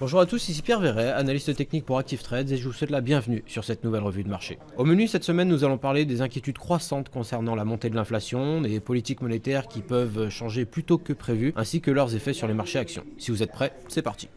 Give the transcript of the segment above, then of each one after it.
Bonjour à tous, ici Pierre Verret, analyste technique pour Active Trades et je vous souhaite la bienvenue sur cette nouvelle revue de marché. Au menu cette semaine, nous allons parler des inquiétudes croissantes concernant la montée de l'inflation, des politiques monétaires qui peuvent changer plus tôt que prévu, ainsi que leurs effets sur les marchés actions. Si vous êtes prêts, c'est parti.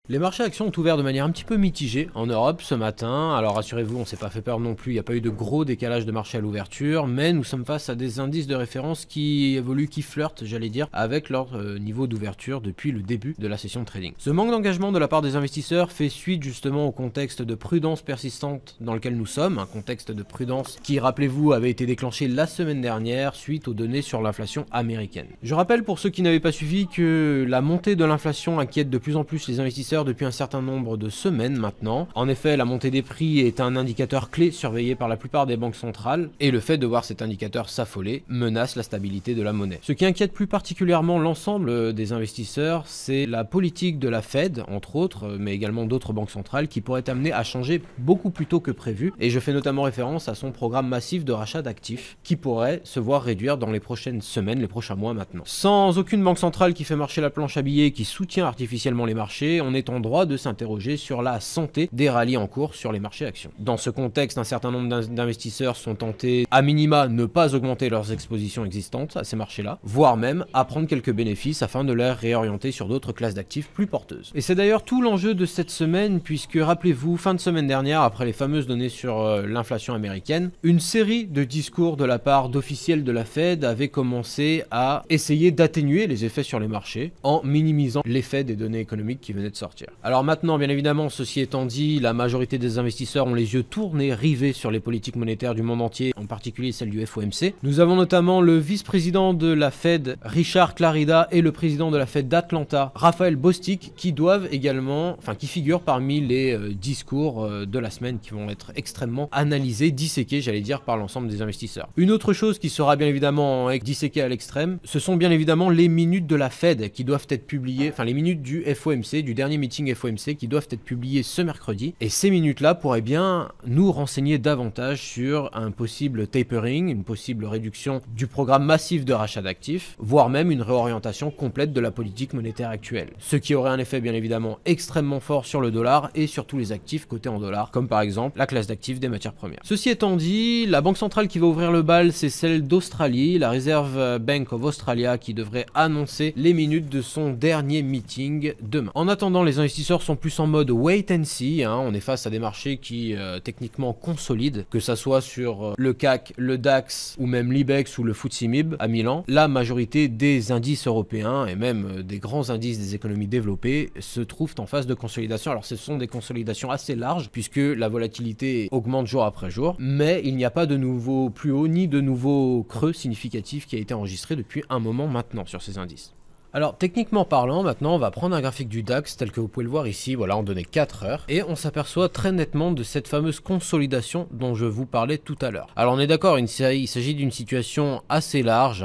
Les marchés actions ont ouvert de manière un petit peu mitigée en Europe ce matin, alors rassurez-vous, on ne s'est pas fait peur non plus, il n'y a pas eu de gros décalage de marché à l'ouverture, mais nous sommes face à des indices de référence qui évoluent, qui flirtent, j'allais dire, avec leur niveau d'ouverture depuis le début de la session de trading. Ce manque d'engagement de la part des investisseurs fait suite justement au contexte de prudence persistante dans lequel nous sommes, un contexte de prudence qui, rappelez-vous, avait été déclenché la semaine dernière suite aux données sur l'inflation américaine. Je rappelle pour ceux qui n'avaient pas suivi que la montée de l'inflation inquiète de plus en plus les investisseurs depuis un certain nombre de semaines maintenant. En effet, la montée des prix est un indicateur clé surveillé par la plupart des banques centrales, et le fait de voir cet indicateur s'affoler menace la stabilité de la monnaie. Ce qui inquiète plus particulièrement l'ensemble des investisseurs, c'est la politique de la Fed, entre autres, mais également d'autres banques centrales, qui pourrait amener à changer beaucoup plus tôt que prévu, et je fais notamment référence à son programme massif de rachat d'actifs, qui pourrait se voir réduire dans les prochaines semaines, les prochains mois maintenant. Sans aucune banque centrale qui fait marcher la planche à billets, qui soutient artificiellement les marchés, on est en droit de s'interroger sur la santé des rallyes en cours sur les marchés actions. Dans ce contexte, un certain nombre d'investisseurs sont tentés à minima ne pas augmenter leurs expositions existantes à ces marchés-là, voire même à prendre quelques bénéfices afin de les réorienter sur d'autres classes d'actifs plus porteuses. Et c'est d'ailleurs tout l'enjeu de cette semaine, puisque rappelez-vous, fin de semaine dernière, après les fameuses données sur l'inflation américaine, une série de discours de la part d'officiels de la Fed avait commencé à essayer d'atténuer les effets sur les marchés en minimisant l'effet des données économiques qui venaient de sortir. Alors maintenant, bien évidemment, ceci étant dit, la majorité des investisseurs ont les yeux tournés, rivés sur les politiques monétaires du monde entier, en particulier celle du FOMC. Nous avons notamment le vice-président de la Fed, Richard Clarida, et le président de la Fed d'Atlanta, Raphaël Bostic, qui doivent également, qui figurent parmi les discours de la semaine qui vont être extrêmement analysés, disséqués, j'allais dire, par l'ensemble des investisseurs. Une autre chose qui sera bien évidemment disséquée à l'extrême, ce sont bien évidemment les minutes de la Fed qui doivent être publiées, les minutes du FOMC, du dernier meeting FOMC, qui doivent être publiées ce mercredi, et ces minutes-là pourraient bien nous renseigner davantage sur un possible tapering, une possible réduction du programme massif de rachat d'actifs, voire même une réorientation complète de la politique monétaire actuelle. Ce qui aurait un effet bien évidemment extrêmement fort sur le dollar et sur tous les actifs cotés en dollars, comme par exemple la classe d'actifs des matières premières. Ceci étant dit, la banque centrale qui va ouvrir le bal, c'est celle d'Australie, la Reserve Bank of Australia, qui devrait annoncer les minutes de son dernier meeting demain. En attendant, les investisseurs sont plus en mode wait and see, on est face à des marchés qui techniquement consolident, que ça soit sur le CAC, le DAX ou même l'IBEX ou le FTSE MIB à Milan. La majorité des indices européens et même des grands indices des économies développées se trouvent en phase de consolidation. Alors ce sont des consolidations assez larges puisque la volatilité augmente jour après jour, mais il n'y a pas de nouveau plus haut ni de nouveau creux significatif qui a été enregistré depuis un moment maintenant sur ces indices. Alors techniquement parlant, maintenant on va prendre un graphique du DAX tel que vous pouvez le voir ici, voilà, en données 4 heures, et on s'aperçoit très nettement de cette fameuse consolidation dont je vous parlais tout à l'heure. Alors on est d'accord, il s'agit d'une situation assez large,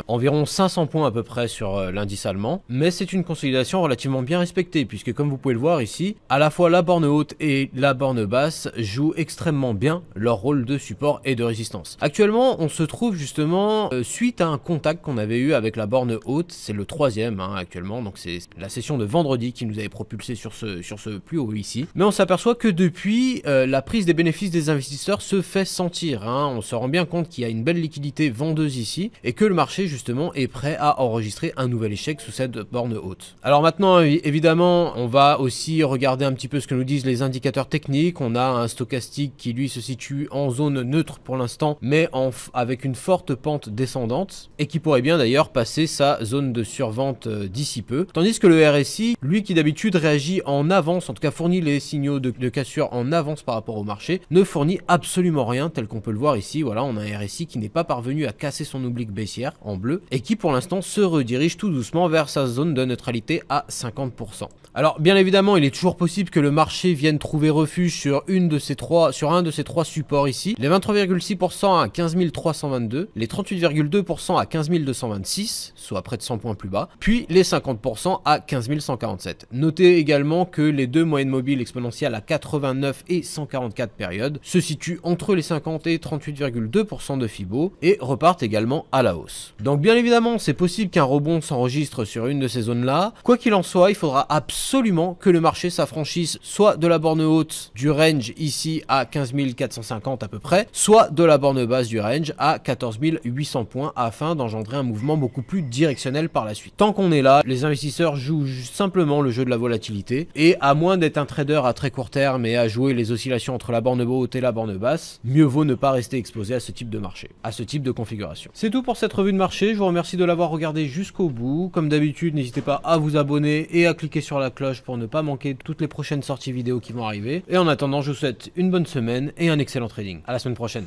environ 500 points à peu près sur l'indice allemand, mais c'est une consolidation relativement bien respectée, puisque comme vous pouvez le voir ici, à la fois la borne haute et la borne basse jouent extrêmement bien leur rôle de support et de résistance. Actuellement, on se trouve justement suite à un contact qu'on avait eu avec la borne haute, c'est le 3e actuellement, donc c'est la session de vendredi qui nous avait propulsé sur ce plus haut ici. Mais on s'aperçoit que depuis, la prise des bénéfices des investisseurs se fait sentir. On se rend bien compte qu'il y a une belle liquidité vendeuse ici et que le marché justement est prêt à enregistrer un nouvel échec sous cette borne haute. Alors maintenant, évidemment, on va aussi regarder un petit peu ce que nous disent les indicateurs techniques. On a un stochastique qui lui se situe en zone neutre pour l'instant, mais avec une forte pente descendante et qui pourrait bien d'ailleurs passer sa zone de survente d'ici peu, tandis que le RSI, lui qui d'habitude réagit en avance, en tout cas fournit les signaux de cassure en avance par rapport au marché, ne fournit absolument rien tel qu'on peut le voir ici. Voilà, on a un RSI qui n'est pas parvenu à casser son oblique baissière en bleu et qui pour l'instant se redirige tout doucement vers sa zone de neutralité à 50%. Alors bien évidemment, il est toujours possible que le marché vienne trouver refuge sur un de ces trois supports ici, les 23,6% à 15 322, les 38,2% à 15 226, soit près de 100 points plus bas, puis les 50% à 15 147. Notez également que les deux moyennes mobiles exponentielles à 89 et 144 périodes se situent entre les 50 et 38,2% de Fibo et repartent également à la hausse. Donc bien évidemment, c'est possible qu'un rebond s'enregistre sur une de ces zones-là. Quoi qu'il en soit, il faudra absolument que le marché s'affranchisse soit de la borne haute du range ici à 15 450 à peu près, soit de la borne basse du range à 14 800 points afin d'engendrer un mouvement beaucoup plus directionnel par la suite. Tant qu'on est là, les investisseurs jouent simplement le jeu de la volatilité et à moins d'être un trader à très court terme et à jouer les oscillations entre la borne haute et la borne basse, mieux vaut ne pas rester exposé à ce type de marché, à ce type de configuration. C'est tout pour cette revue de marché, je vous remercie de l'avoir regardé jusqu'au bout. Comme d'habitude, n'hésitez pas à vous abonner et à cliquer sur la cloche pour ne pas manquer toutes les prochaines sorties vidéo qui vont arriver. Et en attendant, je vous souhaite une bonne semaine et un excellent trading. À la semaine prochaine.